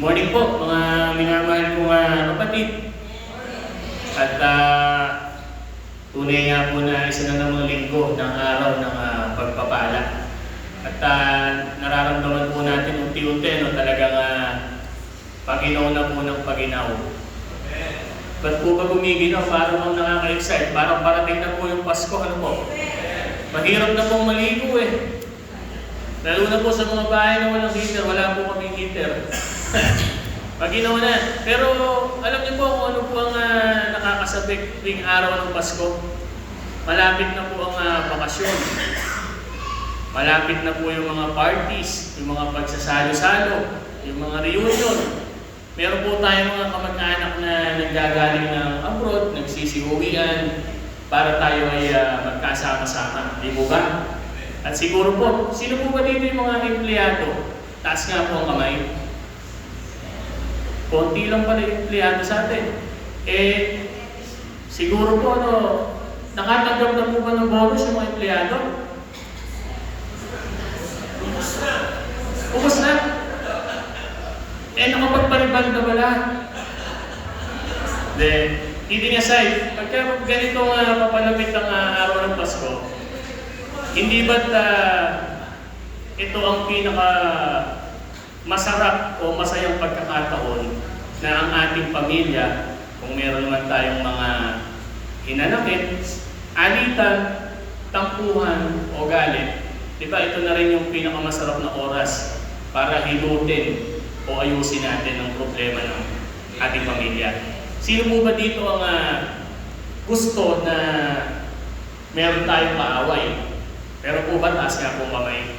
Morning po mga minamahal kong kapatid. At tunay nga po na isa na namang linggo ng araw ng pagpapala. At nararamdaman po natin unti-unti talagang paginaw na po ng paginaw. Ba't po ba gumiginaw? Parang ang nakaka-excite. Parang parating na po yung Pasko. Ano po? Mahirap na pong maligo eh. Lalo na po sa mga bahay na walang heater. Wala po kaming heater. Paginaw na. Pero alam niyo po kung ano po ang nakakasabik tuwing araw ng Pasko. Malapit na po ang bakasyon. Malapit na po yung mga parties, yung mga pagsasalo-salo, yung mga reunion. Meron po tayong mga kamag-anak na naggagaling ng abroad, nagsisiuwian para tayo ay magkasama-sama. Di po ba? At siguro po, sino po ba dito yung mga empleyado? Taas nga po ang kamay. Konti lang pala yung empleyado sa atin. Siguro po nakatanggap na po ba ng bonus yung mga empleyado? Ubus na. Nakapagparibanda ba lahat? Then, kidding aside, pagka ganito papalapit ang araw ng Pasko, hindi ba't ito ang pinaka masarap o masayang pagkakataon na ang ating pamilya, kung meron naman tayong mga hinanakit, alitan, tampuhan o galit, di ba ito na rin yung pinakamasarap na oras para hilutin o ayusin natin ang problema ng ating pamilya. Sino po ba dito ang gusto na meron tayong kaaway? Pero po ba taas nga pong kamay?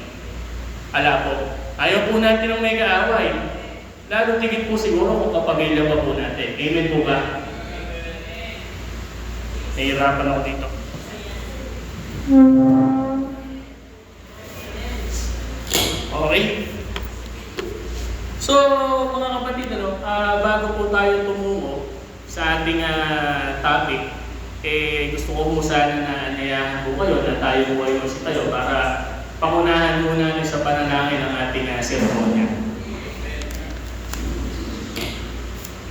Ala po. Ayaw po natin ng may kaaway. Lalo tigit po siguro kung kapamilya pa po natin. Amen po ba? Nahihirapan ako dito. Okay. So, mga kapatid, bago po tayo tumungo sa ating topic, gusto ko po sana na anayahan po kayo na tayo po ay tayo para pangunahan muna natin sa panalangin ang ating seremonya.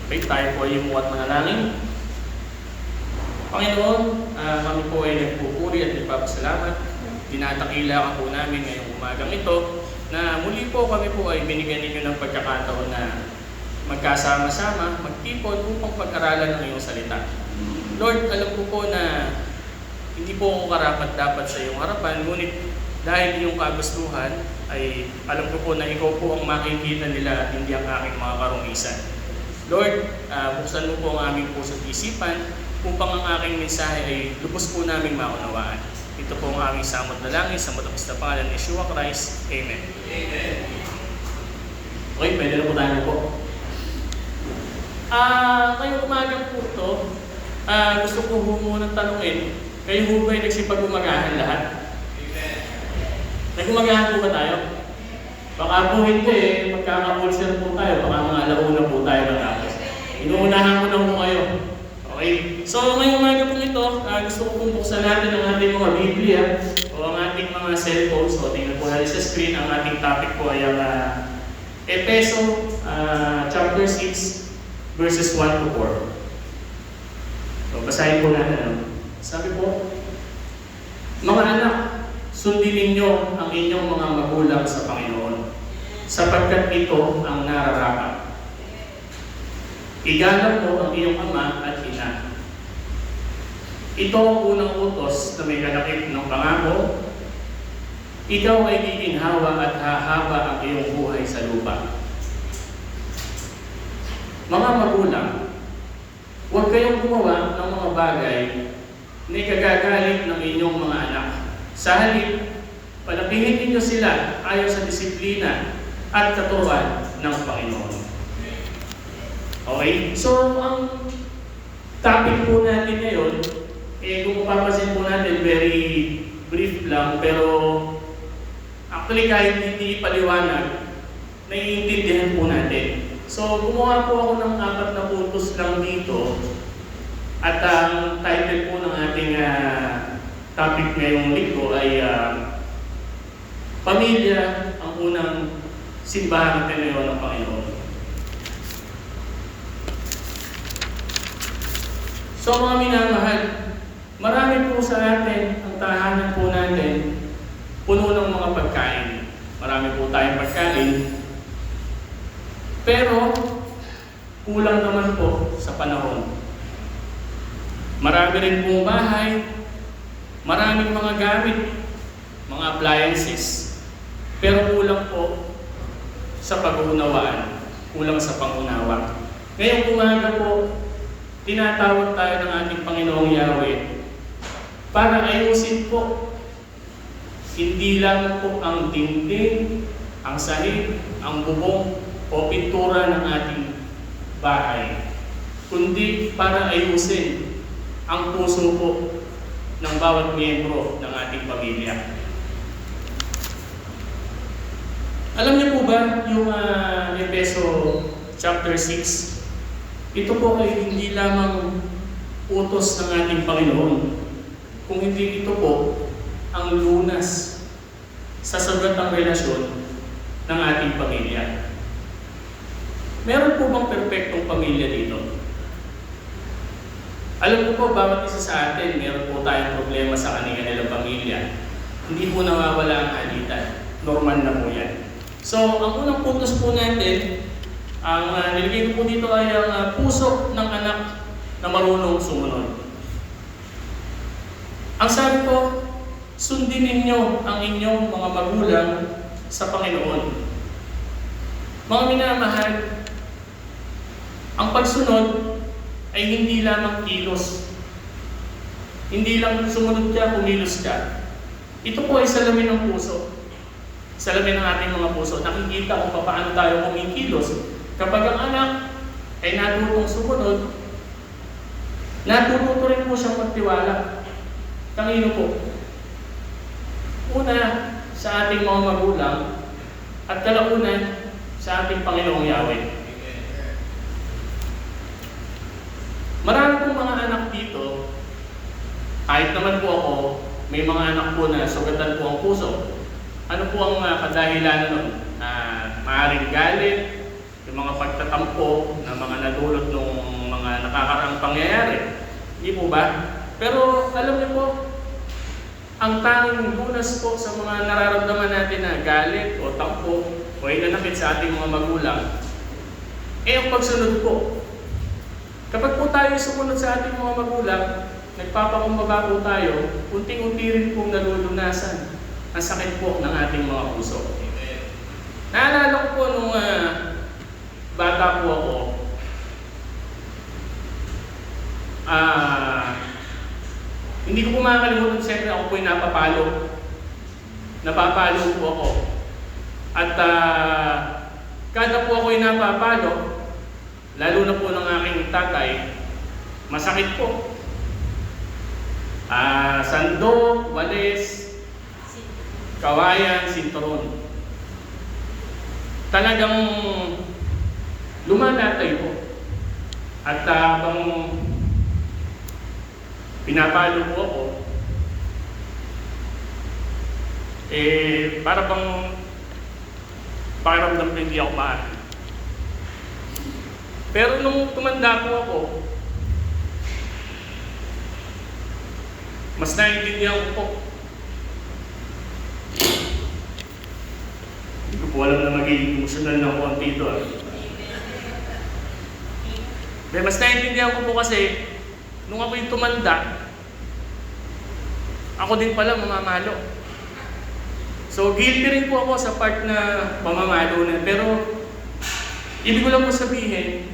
Okay, tayo po ay umuat manalangin. Panginoon, kami po ay nagpupuri at nagpapasalamat. Dinatakila ka po namin ngayong umagang ito na muli po kami po ay binigyan ninyo ng pagkakataon na magkasama-sama, magtipon upang pag-aralan ng iyong salita. Lord, alam ko po na hindi po ako karapat-dapat sa iyong harapan, ngunit dahil iyong kagustuhan ay alam ko po na ikaw po ang makikita nila at hindi ang aking mga karungisan. Lord, buksan mo po ang aming puso at isipan upang ang aking mensahe ay lubos po naming maunawaan. Ito po ang aming samot na langis sa matapos na pangalan ni Yeshua Christ. Amen. Amen. Okay, pwede na po tayo po. Ngayong umagang po ito, gusto ko munang tanungin, kayo po ba ay nagsipag-umagahan lahat? Nag-umagahan po ba tayo? Baka po hindi magkaka-ulcer po tayo, baka mga alauna po tayo matapos. Inuunahan ko na po kayo. Okay? So ngayong umaga po ito, gusto ko pong buksan natin ang ating mga Biblia o ang ating mga cellphones. So tingnan po natin sa screen, ang ating topic po ay ang Efeso chapter 6 verses 1 to 4. So basahin po natin. Sabi po, mga anak, sundin ninyo ang inyong mga magulang sa Panginoon, sapagkat ito ang nararapat. Igalang mo ang iyong ama at ina. Ito ang unang utos na may kalakip ng pangako. Ikaw ay giginhawa at hahaba ang iyong buhay sa lupa. Mga magulang, huwag kayong gumawa ng mga bagay na ikagagalit ng inyong mga anak. Sa halip, palakihin ninyo sila ayon sa disiplina at katuruan ng Panginoon. Okay? So, ang topic po natin ngayon, kung mapapansin po natin, very brief lang, pero actually kahit hindi ipaliwanag, naiintindihan po natin. So, gumawa po ako ng 4 na puntos lang dito, at ang title po ng ating topic ngayong linggo ay Pamilya ang unang simbahan natin ngayon ng Panginoon. So mga minamahal, marami po sa atin, ang tahanan po natin, puno ng mga pagkain. Marami po tayong pagkain, pero kulang naman po sa panahon. Marami rin pong bahay, maraming mga gamit, mga appliances, pero kulang po sa pag-uunawaan, kulang sa pangunawa. Ngayong umaga po, tinatawag tayo ng ating Panginoong Yahweh para ayusin po hindi lang po ang dingding, ang sahig, ang bubong o pintura ng ating bahay, kundi para ayusin ang puso po ng bawat miyembro ng ating pamilya. Alam niyo po ba yung Efeso chapter 6? Ito po ay hindi lamang utos ng ating Panginoon, kung hindi ito po ang lunas sa sagatang relasyon ng ating pamilya. Meron po bang perpektong pamilya dito? Alam ko po, bawat isa sa atin, meron po tayong problema sa kanilang pamilya. Hindi po nawawala ang alitan. Normal na po yan. So, ang unang puntos po natin, ang nilagay ko po dito ay ang puso ng anak na marunong sumunod. Ang sabi ko, sundin ninyo ang inyong mga magulang sa Panginoon. Mga minamahal, ang pagsunod ay hindi lamang kilos. Hindi lang sumunod ka, kumilos ka. Ito po ay salamin ng puso. Salamin ng ating mga puso. Nakikita kung paano tayo kumikilos. Kapag ang anak ay natutong sumunod, natututo rin po siyang magtiwala. Kanino po? Una, sa ating mga magulang, at kalaunan, sa ating Panginoong Yahweh. Marami pong mga anak dito, kahit naman po ako, may mga anak po na sugatan po ang puso. Ano po ang kadahilan nun? Maaaring galit, yung mga pagtatampo na mga nadulot ng mga nakakaraang pangyayari. Hindi po ba? Pero alam niyo po, ang tanging lunas po sa mga nararamdaman natin na galit o tampo o inanakit sa ating mga magulang, ang pagsunod po. Kapag po tayo sumunod sa ating mga magulang, nagpapakumbaba po tayo, unting-unti rin pong nalulunasan ang sakit po ng ating mga puso. Naalala ko po nung bata po ako, hindi ko po makakalimutan, siyempre ako po yung napapalo. Napapalo po ako. At kada po ako yung napapalo, lalo na po ng aking tatay, masakit po. Sandok, walis, kawayan, sinturon. Talagang lumalatay po. At habang pinapalo po ako, para bang pakiramdam ko hindi ako maaari. Pero nung tumanda po ako, mas naiintindihan ko po. Hindi ko po alam na magiging emotional na ako ang tito. Mas naiintindihan ko po kasi, nung ako'y tumanda, ako din pala mamamalo. So, guilty rin po ako sa part na mamamalo na. Pero, ibig ko lang po sabihin,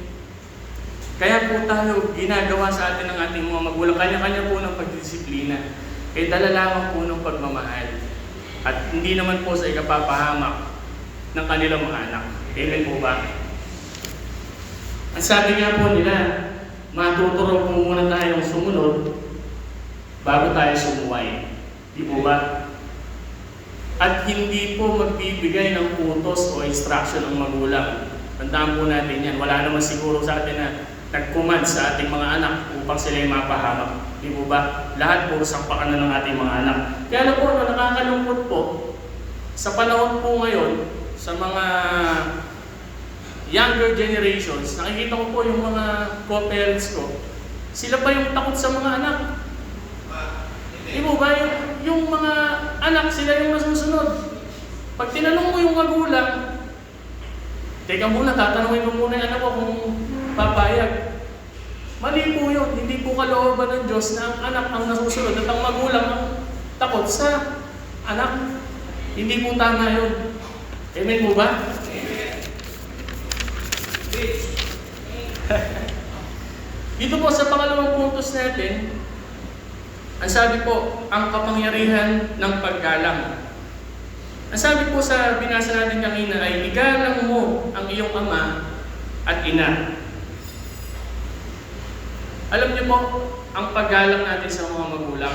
kaya po tayo ginagawa sa atin ng ating mga magulang, kanya-kanya po ng pagdisiplina. Kaya dala lamang po ng pagmamahal. At hindi naman po sa ikapapahamak ng kanilang mga anak. Amen po ba? Ang sabi nga po nila, matuturo po muna tayong sumunod bago tayo sumuway. Di po ba? At hindi po magbibigay ng utos o instruction ang magulang. Tandaan po natin yan. Wala naman siguro sa atin na nag-command sa ating mga anak upang sila ay mapahamak. Di po ba? Lahat puro sampakan na ng ating mga anak. Kaya na po, nakakalungkot po, sa panahon po ngayon, sa mga younger generations, nakikita ko po yung mga co-parents ko, Sila pa yung takot sa mga anak. Di mo ba, yung mga anak, sila yung nasusunod. Pag tinanong mo yung magulang, teka muna, tatanungin mo muna yung anak ko kung papayag. Mali po yun. Hindi po kalooban ng Diyos na ang anak ang nasusunod at ang magulang ang takot sa anak. Hindi po tama yun. Amen po ba? Dito po sa pangalawang puntos natin, ang sabi po, ang kapangyarihan ng paggalang. Ang sabi po sa binasa natin kanina ay, igalang mo ang iyong ama at ina. Alam niyo po, ang paggalang natin sa mga magulang,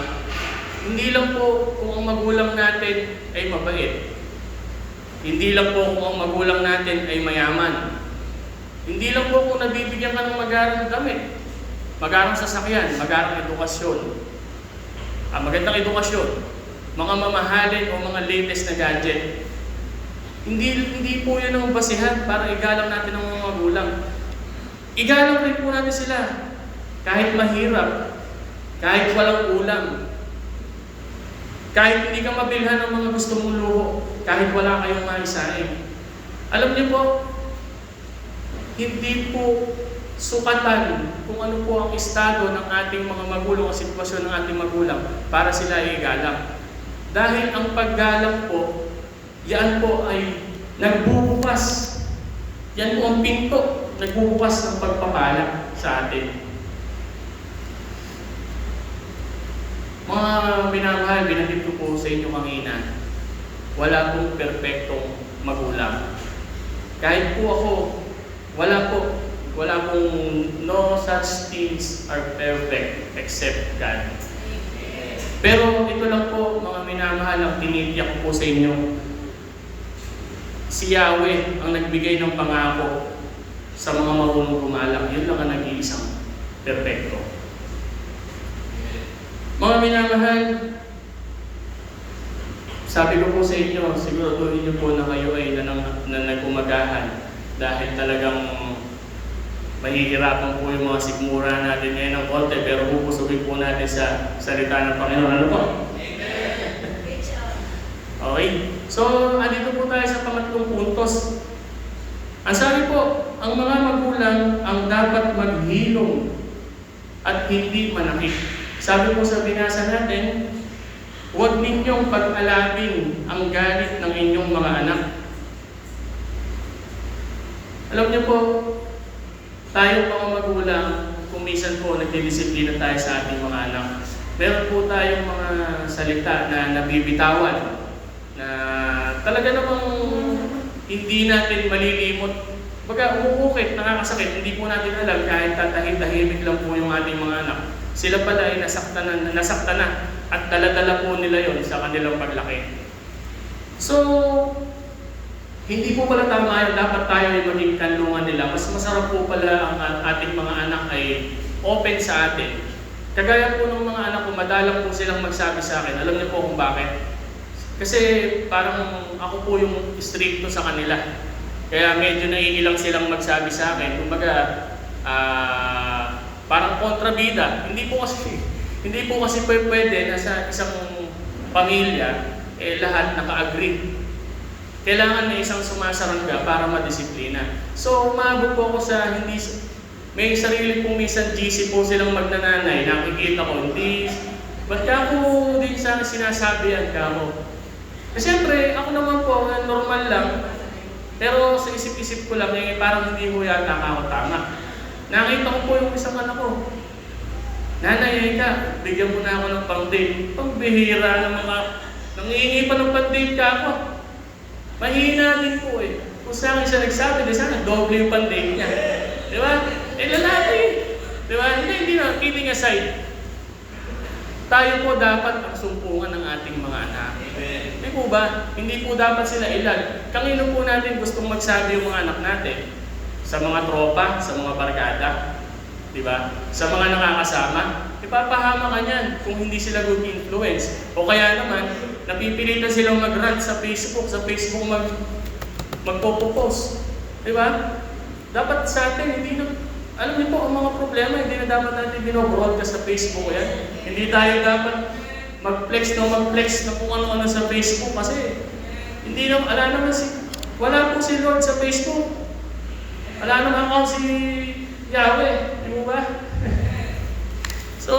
hindi lang po kung ang magulang natin ay mabait. Hindi lang po kung ang magulang natin ay mayaman. Hindi lang po kung nabibigyan ka ng magarang damit, magarang sasakyan, magarang edukasyon. Magandang edukasyon, mga mamahalin o mga latest na gadget. Hindi po yan ang basihan para igalang natin ang mga magulang. Igalang rin po natin sila. Kahit mahirap, kahit walang ulam, kahit hindi ka mabilhan ng mga gusto mong luho, kahit wala kayong maisain. Alam niyo po, hindi po sukatan kung ano po ang estado ng ating mga magulang o sitwasyon ng ating magulang para sila ay igalang. Dahil ang paggalang po, yan po ay nagbubukas. Yan po ang pinto, nagbubukas ng pagpapala sa atin. Mga minamahal, binanggit ko po sa inyo kanina, wala pong perpektong magulang. Kahit po ako, wala pong no such things are perfect except God. Pero ito lang po, mga minamahal, ang tinitiyak po sa inyo. Si Yahweh ang nagbigay ng pangako sa mga marunong gumalang. Yun lang ang nag-iisang perpekto. Mga minamahal, sabi ko po sa inyo, siguraduhin niyo po na kayo ay nagumagahan dahil talagang mahihirapan po yung mga sikmura natin ngayon ng konti, pero pupusugin po natin sa salita ng Panginoon. Ano po? Amen. Okay? So, andito po tayo sa pangatlong puntos. Ang sabi po, ang mga magulang ang dapat maghilom at hindi manakit. Sabi po sa binasa natin, huwag ninyong pag-alabin ang galit ng inyong mga anak. Alam niyo po, tayong mga magulang, kung minsan po nagdidisiplina tayo sa ating mga anak, meron po tayong mga salita na nabibitawan, na talaga namang hindi natin malilimot. Baga umukit, nakakasakit, hindi po natin alam kahit tatahimik lang po yung ating mga anak. Sila pala ay nasaktan na at dala-dala po nila yon sa kanilang paglaki. So, hindi po pala tama yun. Dapat tayo ay maging kanlungan nila. Mas masarap po pala ang ating mga anak ay open sa atin. Kagaya po ng mga anak ko, madalang po silang magsabi sa akin. Alam niyo po kung bakit? Kasi parang ako po yung stricto sa kanila. Kaya medyo naiilang silang magsabi sa akin. Kumbaga, parang kontrabida. Hindi po kasi pwede na sa isang pamilya lahat naka-agree. Kailangan may isang sumasarangga para madisiplina. So, umabot po ako sa may sarili pong minsan GC po silang magnananay. Nakikita ko, ba't ka ako din sana sinasabi yan ka mo? Siyempre, ako naman po, normal lang. Pero sa isip-isip ko lang, parang hindi ko yata ako tama. Nakita ko po yung isang anak ko. Nanay, ka, bigyan mo na ako ng pang-date. Pangbihira ng mga, nangihingi pa ng pang-date ka ako. Mahina din po eh. Kung sa akin siya nagsabi, di sana doble yung pang-date niya. Di ba? Lalaki. Di ba? Hindi na, kidding aside. Tayo po dapat ang sumpungan ng ating mga anak. Di po ba? Hindi po dapat sila ilag. Kanino po natin gustong magsabi yung mga anak natin? Sa mga tropa, sa mga barkada, di ba? Sa mga nakakasama, ipapahama ka niyan kung hindi sila good influence. O kaya naman, napipilitan silang mag-rant sa Facebook magpo-post. Di ba? Dapat sa atin, hindi na, Alam niyo po, ang mga problema, hindi na dapat natin binobroadcast sa Facebook yan. Hindi tayo dapat mag-flex na kung ano-ano sa Facebook kasi hindi na, wala po si Lord sa Facebook. Wala naman account si Yahweh, di mo ba? So,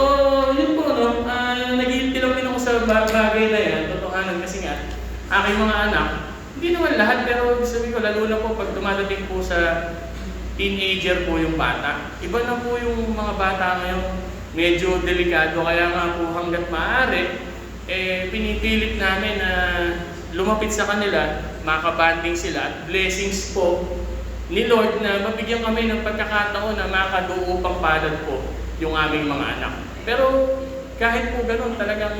yun po, no? Nag-iinti lang din ako sa bagay na yan, totohanan kasi nga, aking mga anak, hindi naman lahat, pero sabi ko, lalo na po pag dumadating po sa teenager po yung bata. Iba na po yung mga bata ngayon, medyo delikado, kaya nga po hanggat maaari, pinipilit namin na lumapit sa kanila, makabanding sila, at blessings po ni Lord na mabigyan kami ng pagkakataon na makaduupang palad po yung aming mga anak. Pero kahit po ganun, talagang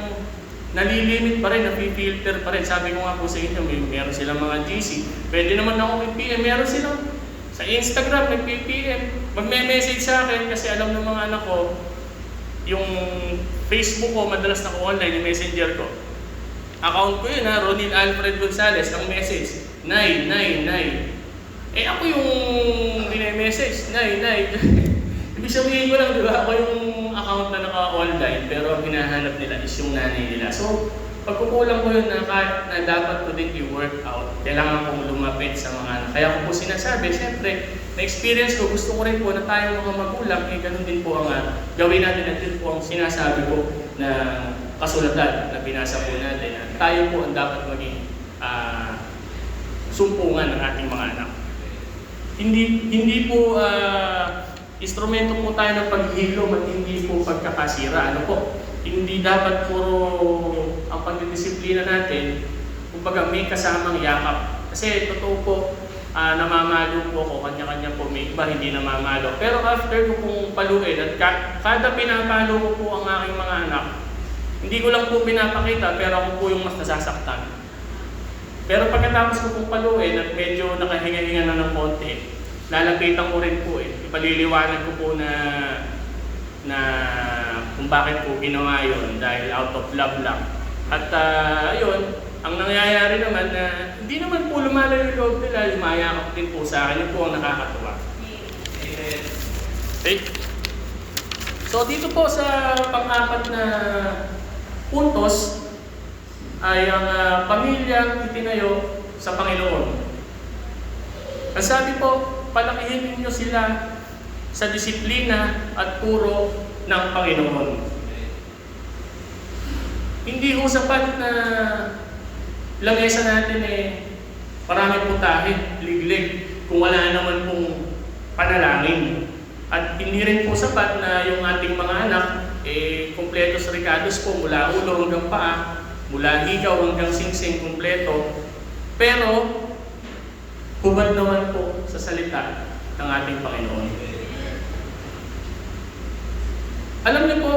nalilimit pa rin, napipilter pa rin. Sabi ko nga po sa inyo, meron silang mga GC. Pwede naman ako mag-PM, meron silang sa Instagram, nag-PM. Magme-message sa akin kasi alam ng mga anak ko, yung Facebook ko, madalas na ko online, yung messenger ko. Account ko yun ha, Ronil Alfred Gonzalez, ang message, Nay. Ako yung message, Nay. Ibig sabihin ko lang, di ba? Ako yung account na naka-online, pero ang hinahanap nila is yung nanay nila. So, pagkukulang ko yun na dapat ko din i-work out, kailangan kong lumapit sa mga anak. Kaya ko po sinasabi, syempre, na-experience ko, gusto ko rin po na tayong mga magulang, ganun din po ang gawin natin at yun po ang sinasabi ko na kasulatan na binasa po natin. Tayo po ang dapat maging sumpungan ng ating mga anak. Hindi po instrumento po tayo ng paghihilom at hindi po pagkakasira. Ano po? Hindi dapat puro ang pagdidisiplina natin, kumbaga may kasamang yakap. Kasi totoo po, namamalo po ako, kanya-kanya po, may iba hindi namamalo. Pero after ko pong paluin at kada pinapalo ko po ang aking mga anak, hindi ko lang po pinapakita, pero ako po yung mas nasasaktan. Pero pagkatapos ko pong paluin at medyo nakahinga-hinga na ng konti, lalapitan ko rin po ipaliliwanag ko po na kung bakit po ginawa yun dahil out of love lang. At ayun, ang nangyayari naman na hindi naman po lumalayo yung loob nila, lumayakap din po sa akin, yun po ang nakakatuwa. Okay? So dito po sa pang-apat na puntos ay ang pamilyang itinayo sa Panginoon. Ang sabi po, palakihin ninyo sila sa disiplina at turo ng Panginoon. Hindi ho sapat na lamesa natin marami putahe, liglig, kung wala naman pong panalangin. At hindi rin po sapat na yung ating mga anak kumpletos ricados po mula ulo hanggang paa, mula higaw hanggang singsing kumpleto. Pero hubad naman po sa salita ng ating Panginoon. Alam niyo po,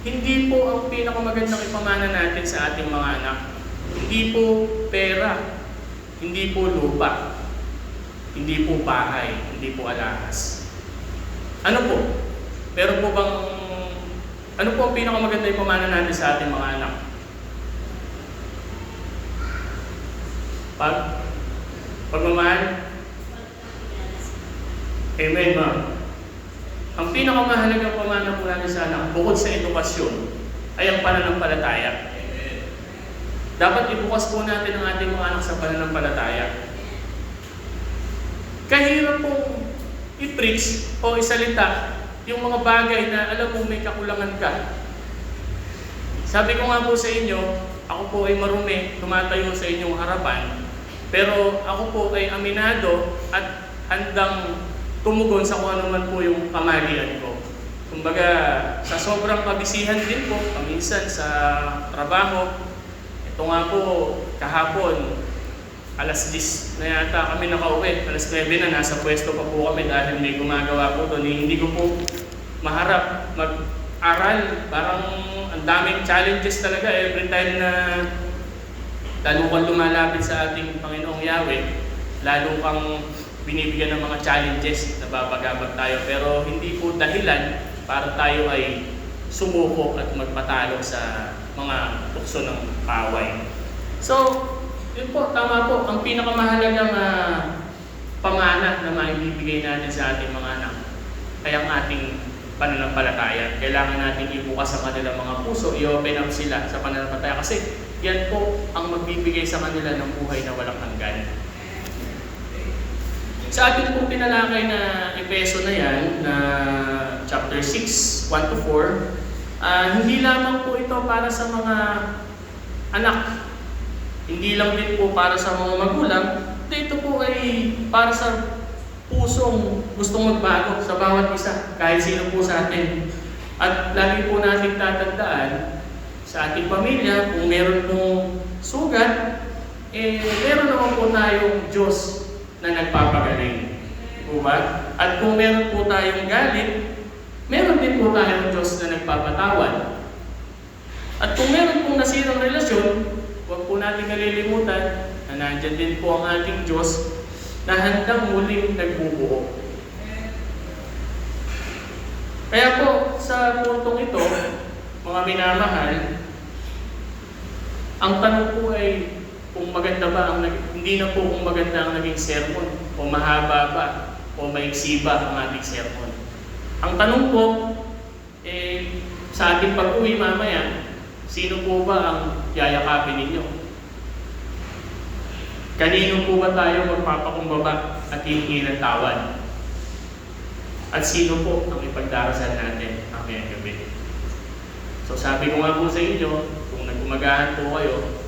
hindi po ang pinakamagandang ipamana natin sa ating mga anak. Hindi po pera, hindi po lupa, hindi po bahay, hindi po alahas. Ano po? Ano po ang pinakamaganda ipamana natin sa ating mga anak? Pagmamahal? Amen, ma'am. Ang pinakamahalagang pamana po natin sa anak, bukod sa edukasyon, ay ang pananampalataya. Dapat ibukas po natin ang ating mga anak sa pananampalataya. Kahirap pong i-preach o isalita yung mga bagay na alam mo may kakulangan ka. Sabi ko nga po sa inyo, ako po ay marumi, tumatayo sa inyong harapan, pero ako po ay aminado at handang tumugon sa kung ano man po yung kamalian ko. Kumbaga, sa sobrang pabisihan din po, paminsan sa trabaho, ito nga po, kahapon, alas 10 na yata kami nakauwi, alas 9 na, nasa pwesto pa po kami dahil may gumagawa po doon. Hindi ko po maharap mag-aral, parang ang daming challenges talaga every time na lalo kang lumalapit sa ating Panginoong Yahweh, lalo kang binibigyan ng mga challenges na babagabag tayo, pero hindi po dahilan para tayo ay sumuko at magpatalo sa mga tukso ng paway. So, yun po, tama po, ang pinakamahalagang pamana na maibibigay natin sa ating mga anak ay ang ating pananampalataya. Kailangan natin ibukas sa kanilang mga puso, i-open up sila sa pananampalataya kasi yan po ang magbibigay sa kanila ng buhay na walang hanggan. Sa ating pong tinalakay na Epeso na yan, na chapter 6, 1-4, hindi lamang po ito para sa mga anak. Hindi lang din po para sa mga magulang. Ito po ay para sa pusong gustong magbago sa bawat isa, kahit sino po sa atin. At lagi po natin tatandaan sa ating pamilya, kung meron pong sugat, meron naman po tayong Diyos na nagpapagaling. Po ba? At kung meron po tayong galit, meron din po tayong Diyos na nagpapatawad. At kung meron pong nasirang relasyon, huwag po natin kalilimutan na nandyan din po ang ating Diyos na handang muling nagbubuo. Kaya po, sa puntong ito, mga minamahal, ang tanong po ay kung maganda ba ang hindi na po kung maganda ang naging sermon, o mahaba ba, o maiksi ba ang ating sermon. Ang tanong po, sa ating pag-uwi mamaya, sino po ba ang yayakapin ninyo? Kanino po ba tayo magpapakumbaba at hihingi ng tawad? At sino po ang ipagdarasal natin mamayang gabi? So sabi ko nga po sa inyo, kung nagumagahan po kayo,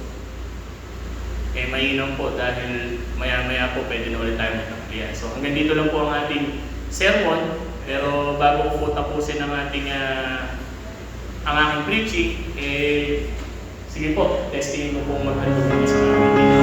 mainam po dahil maya-maya po pwede na ulit tayo magkakliyan. So hanggang dito lang po ang ating sermon, pero bago ko po tapusin ang ating ang aking preaching, sige po, testingin ko po maghandog sa ating